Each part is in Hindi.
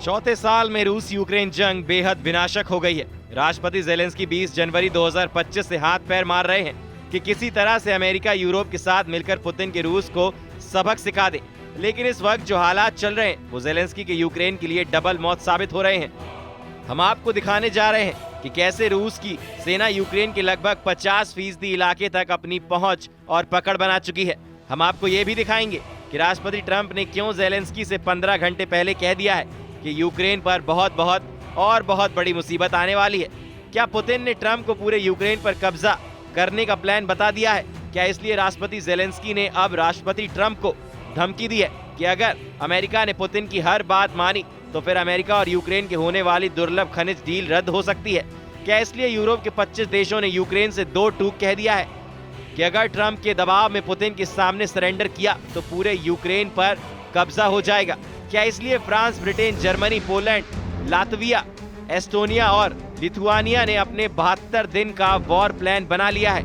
चौथे साल में रूस यूक्रेन जंग बेहद विनाशक हो गई है। राष्ट्रपति जेलेंस्की 20 जनवरी 2025 से हाथ पैर मार रहे हैं कि किसी तरह से अमेरिका यूरोप के साथ मिलकर पुतिन के रूस को सबक सिखा दे। लेकिन इस वक्त जो हालात चल रहे हैं वो जेलेंस्की के यूक्रेन के लिए डबल मौत साबित हो रहे हैं। हम आपको दिखाने जा रहे हैं कि कैसे रूस की सेना यूक्रेन के लगभग 50% इलाके तक अपनी पहुंच और पकड़ बना चुकी है। हम आपको ये भी दिखाएंगे कि राष्ट्रपति ट्रंप ने क्यों जेलेंस्की से 15 घंटे पहले कह दिया है कि यूक्रेन पर बहुत बड़ी मुसीबत आने वाली है। क्या पुतिन ने ट्रंप को पूरे यूक्रेन पर कब्जा करने का प्लान बता दिया है? क्या इसलिए राष्ट्रपति जेलेंस्की ने अब राष्ट्रपति ट्रंप को धमकी दी है कि अगर अमेरिका ने पुतिन की हर बात मानी तो फिर अमेरिका और यूक्रेन के होने वाली दुर्लभ खनिज डील रद्द हो सकती है? क्या इसलिए यूरोप के 25 देशों ने यूक्रेन से दो टूक कह दिया है कि अगर ट्रंप के दबाव में पुतिन के सामने सरेंडर किया तो पूरे यूक्रेन पर कब्जा हो जाएगा? क्या इसलिए France, Britain, Germany, Poland, Latvia, Estonia और लिथुआनिया ने अपने 72 दिन का वॉर प्लान बना लिया है?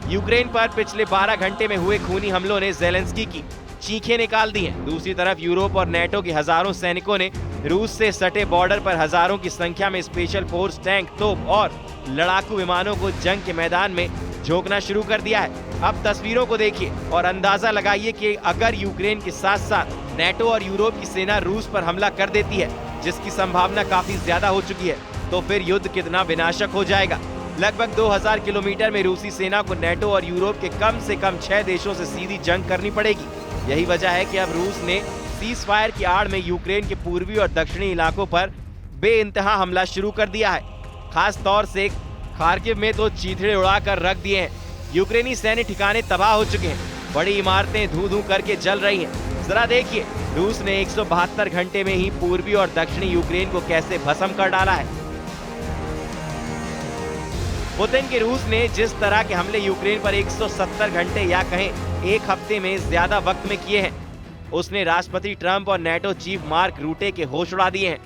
यूक्रेन पर पिछले 12 घंटे में हुए खूनी हमलों ने जेलेंस्की की चीखें निकाल दी हैं। दूसरी तरफ यूरोप और नेटो के हजारों सैनिकों ने रूस से सटे बॉर्डर पर हजारों की संख्या में स्पेशल फोर्स, टैंक, तोप और लड़ाकू विमानों को जंग के मैदान में झोंकना शुरू कर दिया है। अब तस्वीरों को देखिए और अंदाजा लगाइए कि अगर यूक्रेन के साथ साथ नेटो और यूरोप की सेना रूस पर हमला कर देती है, जिसकी संभावना काफी ज्यादा हो चुकी है, तो फिर युद्ध कितना विनाशक हो जाएगा। लगभग 2000 किलोमीटर में रूसी सेना को नेटो और यूरोप के कम से कम 6 देशों से सीधी जंग करनी पड़ेगी। यही वजह है कि अब रूस ने सीज फायर की आड़ में यूक्रेन के पूर्वी और दक्षिणी इलाकों पर बेइंतहा हमला शुरू कर दिया है। खास तौर से खार्किव में तो चीथड़े उड़ाकर रख दिए हैं। यूक्रेनी सैन्य ठिकाने तबाह हो चुके हैं, बड़ी इमारतें धू धू करके जल रही हैं। जरा देखिए रूस ने 172 घंटे में ही पूर्वी और दक्षिणी यूक्रेन को कैसे भस्म कर डाला है। पुतिन के रूस ने जिस तरह के हमले यूक्रेन पर 170 घंटे या कहें एक हफ्ते में ज्यादा वक्त में किए हैं, उसने राष्ट्रपति ट्रंप और नेटो चीफ मार्क रूटे के होश उड़ा दिए हैं।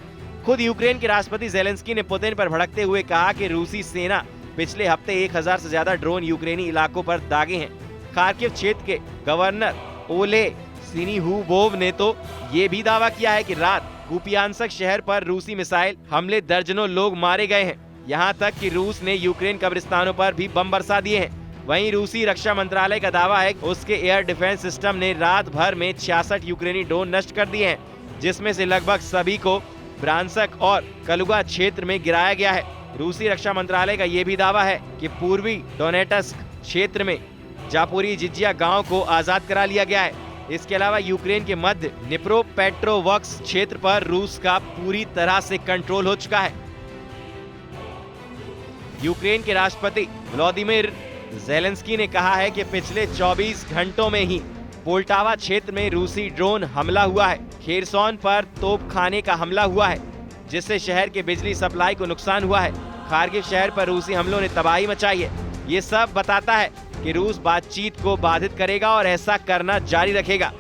खुद यूक्रेन के राष्ट्रपति जेलेंस्की ने पुतिन पर भड़कते हुए कहा कि रूसी सेना पिछले हफ्ते 1000 से ज्यादा ड्रोन यूक्रेनी इलाकों पर दागे हैं। खार्किव क्षेत्र के गवर्नर ओले सिनिहुबोव ने तो ये भी दावा किया है कि रात कुपियांस्क शहर पर रूसी मिसाइल हमले दर्जनों लोग मारे गए हैं। यहाँ तक कि रूस ने यूक्रेन कब्रिस्तानों पर भी बम बरसा दिए हैं। वहीं रूसी रक्षा मंत्रालय का दावा है कि उसके एयर डिफेंस सिस्टम ने रात भर में 66 यूक्रेनी ड्रोन नष्ट कर दिए हैं, जिसमें से लगभग सभी को ब्रांसक और कलुगा क्षेत्र में गिराया गया है। रूसी रक्षा मंत्रालय का ये भी दावा है कि पूर्वी डोनेट्स्क क्षेत्र में जापोरिजिया गांव को आजाद करा लिया गया है। इसके अलावा यूक्रेन के मध्य निप्रोपेट्रोवस्क क्षेत्र पर रूस का पूरी तरह से कंट्रोल हो चुका है। यूक्रेन के राष्ट्रपति व्लादिमीर जेलेंस्की ने कहा है कि पिछले 24 घंटों में ही पोल्टावा क्षेत्र में रूसी ड्रोन हमला हुआ है। खेरसोन पर तोपखाने का हमला हुआ है, जिससे शहर के बिजली सप्लाई को नुकसान हुआ है। खार्किव शहर पर रूसी हमलों ने तबाही मचाई है। ये सब बताता है कि रूस बातचीत को बाधित करेगा और ऐसा करना जारी रखेगा।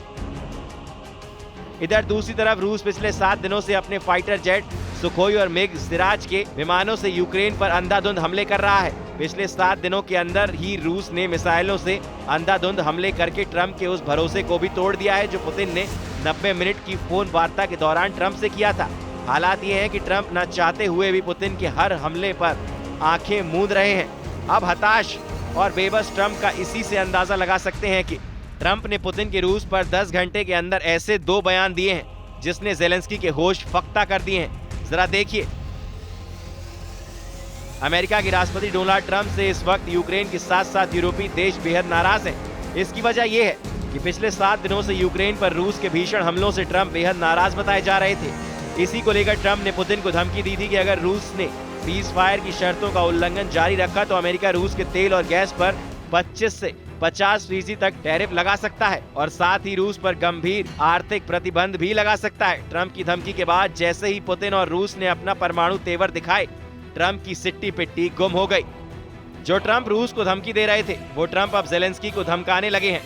इधर दूसरी तरफ रूस पिछले 7 दिनों से अपने फाइटर जेट सुखोई और मिग सिराज के विमानों से यूक्रेन पर अंधाधुंध हमले कर रहा है। पिछले 7 दिनों के अंदर ही रूस ने मिसाइलों से अंधाधुंध हमले करके ट्रंप के उस भरोसे को भी तोड़ दिया है जो पुतिन ने 90 मिनट की फोन वार्ता के दौरान ट्रंप से किया था। हालात ये हैं कि ट्रंप न चाहते हुए भी पुतिन के हर हमले पर आंखें मूंद रहे हैं। अब हताश और बेबस ट्रंप का इसी से अंदाजा लगा सकते हैं कि ट्रंप ने पुतिन के रूस पर 10 घंटे के अंदर ऐसे 2 बयान दिए हैं जिसने जेलेंस्की के होश फख्ता कर दिए हैं। जरा देखिए। अमेरिका के राष्ट्रपति डोनाल्ड ट्रंप से इस वक्त यूक्रेन के साथ साथ यूरोपीय देश बेहद नाराज हैं। इसकी वजह यह है कि पिछले 7 दिनों से यूक्रेन पर रूस के भीषण हमलों से ट्रंप बेहद नाराज बताए जा रहे थे। इसी को लेकर ट्रंप ने पुतिन को धमकी दी थी कि अगर रूस ने सीज फायर की शर्तों का उल्लंघन जारी रखा तो अमेरिका रूस के तेल और गैस पर 25 से 50% तक टैरिफ लगा सकता है और साथ ही रूस पर गंभीर आर्थिक प्रतिबंध भी लगा सकता है। ट्रंप की धमकी के बाद जैसे ही पुतिन और रूस ने अपना परमाणु तेवर दिखाए, ट्रंप की सिट्टी पिट्टी गुम हो गई। जो ट्रंप रूस को धमकी दे रहे थे वो ट्रंप अब जेलेंस्की को धमकाने लगे हैं।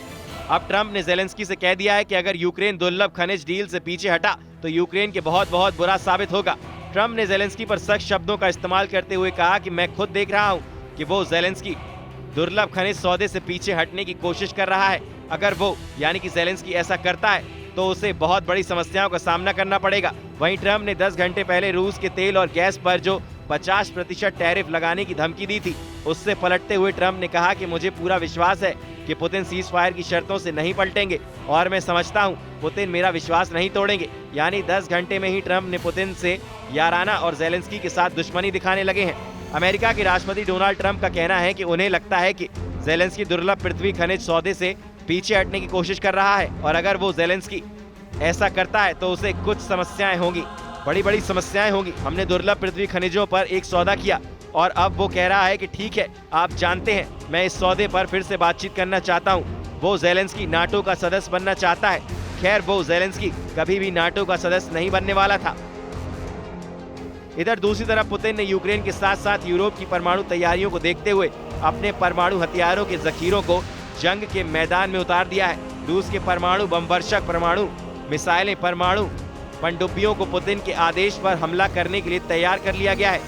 अब ट्रंप ने जेलेंस्की से कह दिया है कि अगर यूक्रेन दुर्लभ खनिज डील से पीछे हटा तो यूक्रेन के बहुत बुरा साबित होगा। ट्रंप ने जेलेंस्की पर सख्त शब्दों का इस्तेमाल करते हुए कहा कि मैं खुद देख रहा हूं कि वो जेलेंस्की दुर्लभ खनिज सौदे से पीछे हटने की कोशिश कर रहा है। अगर वो यानी कि जेलेंस्की ऐसा करता है तो उसे बहुत बड़ी समस्याओं का सामना करना पड़ेगा। वहीं ट्रंप ने 10 घंटे पहले रूस के तेल और गैस पर जो 50% टैरिफ लगाने की धमकी दी थी, उससे पलटते हुए ट्रंप ने कहा कि मुझे पूरा विश्वास है कि पुतिन सीज फायर की शर्तों से नहीं पलटेंगे और मैं समझता हूं पुतिन मेरा विश्वास नहीं तोड़ेंगे। यानी 10 घंटे में ही ट्रंप ने पुतिन से याराना और ज़ेलेंस्की के साथ दुश्मनी दिखाने लगे हैं। अमेरिका के राष्ट्रपति डोनाल्ड ट्रंप का कहना है कि उन्हें लगता है कि ज़ेलेंस्की दुर्लभ पृथ्वी खनिज सौदे से पीछे हटने की कोशिश कर रहा है और अगर वो ज़ेलेंस्की ऐसा करता है तो उसे कुछ समस्याएं होंगी, बड़ी समस्याएं होंगी। हमने दुर्लभ पृथ्वी खनिजों पर एक सौदा किया और अब वो कह रहा है कि ठीक है, आप जानते हैं मैं इस सौदे पर फिर से बातचीत करना चाहता हूँ। वो ज़ेलेंस्की नाटो का सदस्य बनना चाहता है। खैर, वो ज़ेलेंस्की कभी भी नाटो का सदस्य नहीं बनने वाला था। इधर दूसरी तरफ पुतिन ने यूक्रेन के साथ साथ यूरोप की परमाणु तैयारियों को देखते हुए अपने परमाणु हथियारों के जखीरों को जंग के मैदान में उतार दिया है। रूस के परमाणु बमवर्षक, परमाणु मिसाइलें, परमाणु पनडुब्बियों को पुतिन के आदेश पर हमला करने के लिए तैयार कर लिया गया है।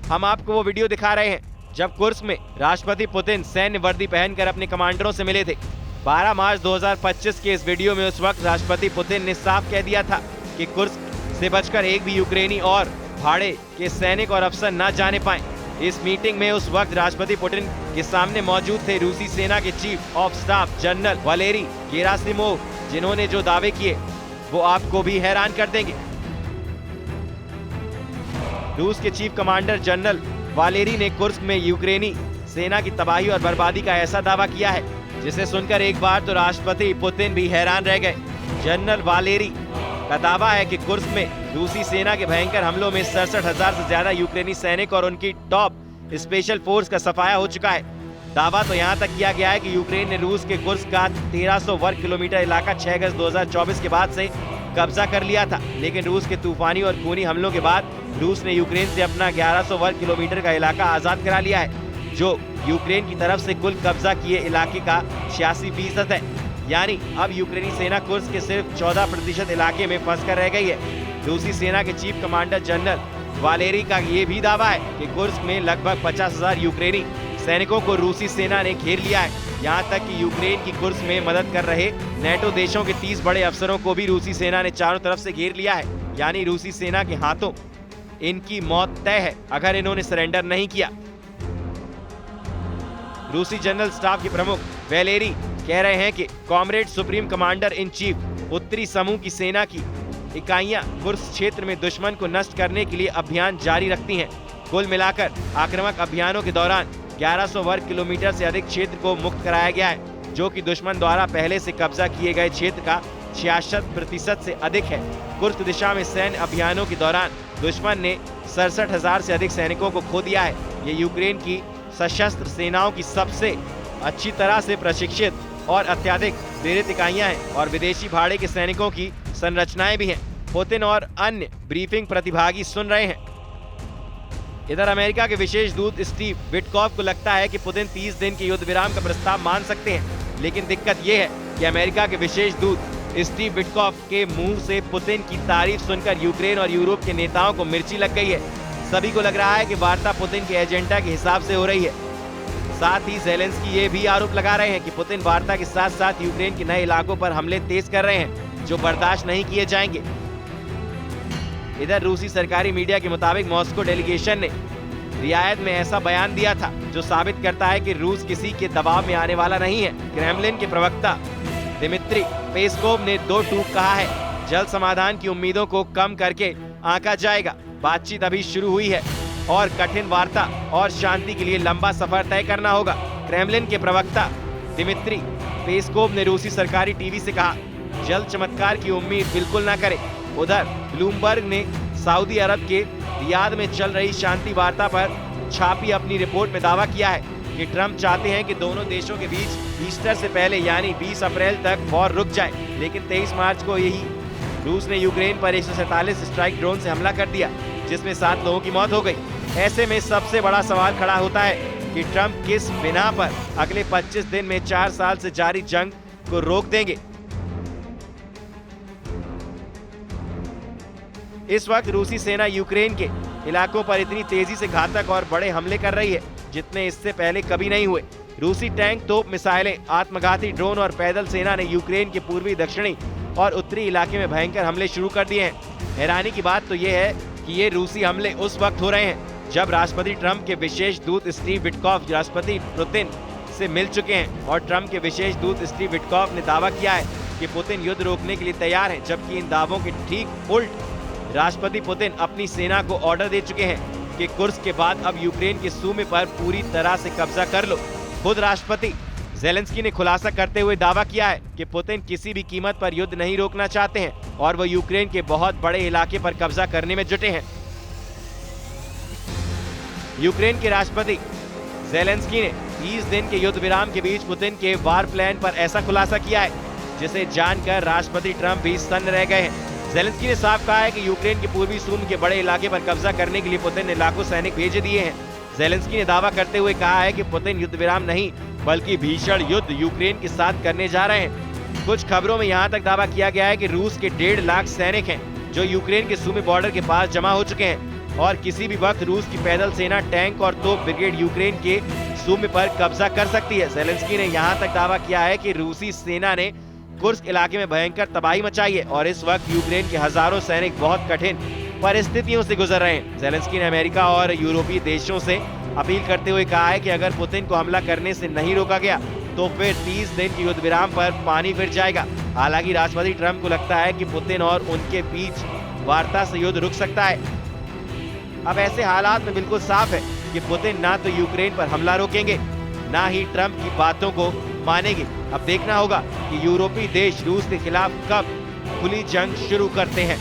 हम आपको वो वीडियो दिखा रहे हैं जब कुर्स्क में राष्ट्रपति पुतिन सैन्य वर्दी पहनकर अपने कमांडरों से मिले थे। 12 मार्च 2025 के इस वीडियो में उस वक्त राष्ट्रपति पुतिन ने साफ कह दिया था कि कुर्स्क से बचकर एक भी यूक्रेनी और भाड़े के सैनिक और अफसर न जाने पाएं। इस मीटिंग में उस वक्त राष्ट्रपति पुतिन के सामने मौजूद थे रूसी सेना के chief of staff general Valery Gerasimov, जिन्होंने जो दावे किए वो आपको भी हैरान कर देंगे। रूस के चीफ कमांडर जनरल वालेरी ने कुर्स्क में यूक्रेनी सेना की तबाही और बर्बादी का ऐसा दावा किया है जिसे सुनकर एक बार तो राष्ट्रपति पुतिन भी हैरान रह गए। जनरल वालेरी का दावा है कि कुर्स्क में रूसी सेना के भयंकर हमलों में 67,000 से ज्यादा यूक्रेनी सैनिक और उनकी टॉप स्पेशल फोर्स का सफाया हो चुका है। दावा तो यहाँ तक किया गया है कि यूक्रेन ने रूस के कुर्स्क का 1300 वर्ग किलोमीटर इलाका 6 अगस्त 2024 के बाद से कब्जा कर लिया था, लेकिन रूस के तूफानी और खूनी हमलों के बाद रूस ने यूक्रेन से अपना 1100 वर्ग किलोमीटर का इलाका आजाद करा लिया है, जो यूक्रेन की तरफ से कुल कब्जा किए इलाके का 86% है। यानी अब यूक्रेनी सेना कुर्स्क के सिर्फ 14% इलाके में फंस कर रह गई है। रूसी सेना के चीफ कमांडर जनरल वालेरी का ये भी दावा है कि कुर्स्क में लगभग 50,000 यूक्रेनी सैनिकों को रूसी सेना ने घेर लिया है। यहाँ तक कि यूक्रेन की कुर्स्क में मदद कर रहे नेटो देशों के 30 बड़े अफसरों को भी रूसी सेना ने चारों तरफ से घेर लिया है। यानी रूसी सेना के हाथों इनकी मौत तय है अगर इन्होंने सरेंडर नहीं किया। रूसी जनरल स्टाफ के प्रमुख वैलेरी कह रहे हैं कि comrade supreme commander in chief उत्तरी समूह की सेना की इकाइयां कुर्स्क क्षेत्र में दुश्मन को नष्ट करने के लिए अभियान जारी रखती हैं। कुल मिलाकर आक्रामक अभियानों के दौरान 1100 वर्ग किलोमीटर से अधिक क्षेत्र को मुक्त कराया गया है, जो कि दुश्मन द्वारा पहले से कब्जा किए गए क्षेत्र का 66% से अधिक है। कुर्स्क दिशा में सैन्य अभियानों के दौरान दुश्मन ने 67,000 से अधिक सैनिकों को खो दिया है। ये यूक्रेन की सशस्त्र सेनाओं की सबसे अच्छी तरह से प्रशिक्षित और अत्यधिक प्रेरित इकाइयां हैं और विदेशी भाड़े के सैनिकों की संरचनाएं भी हैं। पुतिन और अन्य ब्रीफिंग प्रतिभागी सुन रहे हैं। इधर अमेरिका के विशेष दूत स्टीव विटकॉफ को लगता है कि पुतिन 30 दिन के युद्ध विराम का प्रस्ताव मान सकते हैं, लेकिन दिक्कत यह है कि अमेरिका के विशेष दूत स्टीव विटकॉफ के मुंह से पुतिन की तारीफ सुनकर यूक्रेन और यूरोप के नेताओं को मिर्ची लग गई है। सभी को लग रहा है कि वार्ता पुतिन के एजेंडा के हिसाब से हो रही है। साथ ही ज़ेलेंस्की ये भी आरोप लगा रहे हैं कि पुतिन वार्ता के साथ साथ यूक्रेन के नए इलाकों पर हमले तेज कर रहे हैं, जो बर्दाश्त नहीं किए जाएंगे। इधर रूसी सरकारी मीडिया के मुताबिक मॉस्को डेलीगेशन ने रियायत में ऐसा बयान दिया था जो साबित करता है कि रूस किसी के दबाव में आने वाला नहीं है। क्रेमलिन के प्रवक्ता दिमित्री पेस्कोव ने 2 टूक कहा है, जल्द समाधान की उम्मीदों को कम करके आंका जाएगा। बातचीत अभी शुरू हुई है और कठिन वार्ता और शांति के लिए लंबा सफर तय करना होगा। क्रेमलिन के प्रवक्ता दिमित्री पेस्कोव ने रूसी सरकारी टीवी से कहा, जल्द चमत्कार की उम्मीद बिल्कुल ना करें। उधर ब्लूमबर्ग ने सऊदी अरब के रियाद में चल रही शांति वार्ता पर छापी अपनी रिपोर्ट में दावा किया है कि ट्रंप चाहते हैं कि दोनों देशों के बीच ईस्टर से पहले यानी 20 अप्रैल तक वॉर रुक जाए, लेकिन 23 मार्च को यही रूस ने यूक्रेन पर 147 स्ट्राइक ड्रोन से हमला कर दिया, जिसमें 7 लोगों की मौत हो गई। ऐसे में सबसे बड़ा सवाल खड़ा होता है कि ट्रंप किस बिना पर अगले 25 दिन में 4 साल से जारी जंग को रोक देंगे। इस वक्त रूसी सेना यूक्रेन के इलाकों पर इतनी तेजी से घातक और बड़े हमले कर रही है जितने इससे पहले कभी नहीं हुए। रूसी टैंक, तोप, मिसाइलें, आत्मघाती ड्रोन और पैदल सेना ने यूक्रेन के पूर्वी, दक्षिणी और उत्तरी इलाके में भयंकर हमले शुरू कर दिए हैं। हैरानी की बात तो ये है कि ये रूसी हमले उस वक्त हो रहे हैं जब राष्ट्रपति ट्रंप के विशेष दूत स्टीव विटकॉफ राष्ट्रपति पुतिन से मिल चुके हैं और ट्रंप के विशेष दूत स्टीव विटकॉफ ने दावा किया है कि पुतिन युद्ध रोकने के लिए तैयार हैं, जबकि इन दावों के ठीक उल्ट राष्ट्रपति पुतिन अपनी सेना को ऑर्डर दे चुके हैं कि कुर्स्क के बाद अब यूक्रेन के सूमे पर पूरी तरह से कब्जा कर लो। खुद राष्ट्रपति ज़ेलेंस्की ने खुलासा करते हुए दावा किया है कि पुतिन किसी भी कीमत पर युद्ध नहीं रोकना चाहते हैं और वो यूक्रेन के बहुत बड़े इलाके पर कब्जा करने में जुटे हैं। यूक्रेन के राष्ट्रपति ज़ेलेंस्की ने 30 दिन के युद्ध विराम के बीच पुतिन के वार प्लान पर ऐसा खुलासा किया है जिसे जानकर राष्ट्रपति ट्रंप भी सन्न रह गए हैं। ज़ेलेंस्की ने साफ कहा है कि यूक्रेन के पूर्वी सूम के बड़े इलाके पर कब्जा करने के लिए पुतिन ने लाखों सैनिक भेज दिए हैं। ज़ेलेंस्की ने दावा करते हुए कहा है कि पुतिन युद्ध विराम नहीं बल्कि भीषण युद्ध यूक्रेन के साथ करने जा रहे हैं। कुछ खबरों में यहाँ तक दावा किया गया है कि रूस के 1.5 लाख सैनिक हैं जो यूक्रेन के सूमी बॉर्डर के पास जमा हो चुके हैं और किसी भी वक्त रूस की पैदल सेना, टैंक और तोप ब्रिगेड यूक्रेन के सूमे पर कब्जा कर सकती है। ज़ेलेंस्की ने यहाँ तक दावा किया है कि रूसी सेना ने कुर्स्क इलाके में भयंकर तबाही मचाई है और इस वक्त यूक्रेन के हजारों सैनिक बहुत कठिन परिस्थितियों से गुजर रहे हैं। ज़ेलेंस्की ने अमेरिका और यूरोपीय देशों से अपील करते हुए कहा है कि अगर पुतिन को हमला करने से नहीं रोका गया तो फिर 30 दिन के युद्ध विराम पर पानी फिर जाएगा। हालांकि राष्ट्रपति ट्रंप को लगता है कि पुतिन और उनके बीच वार्ता से युद्ध रुक सकता है। अब ऐसे हालात में बिल्कुल साफ है कि पुतिन ना तो यूक्रेन पर हमला रोकेंगे ना ही ट्रंप की बातों को मानेंगे। अब देखना होगा कि यूरोपीय देश रूस के खिलाफ कब खुली जंग शुरू करते हैं।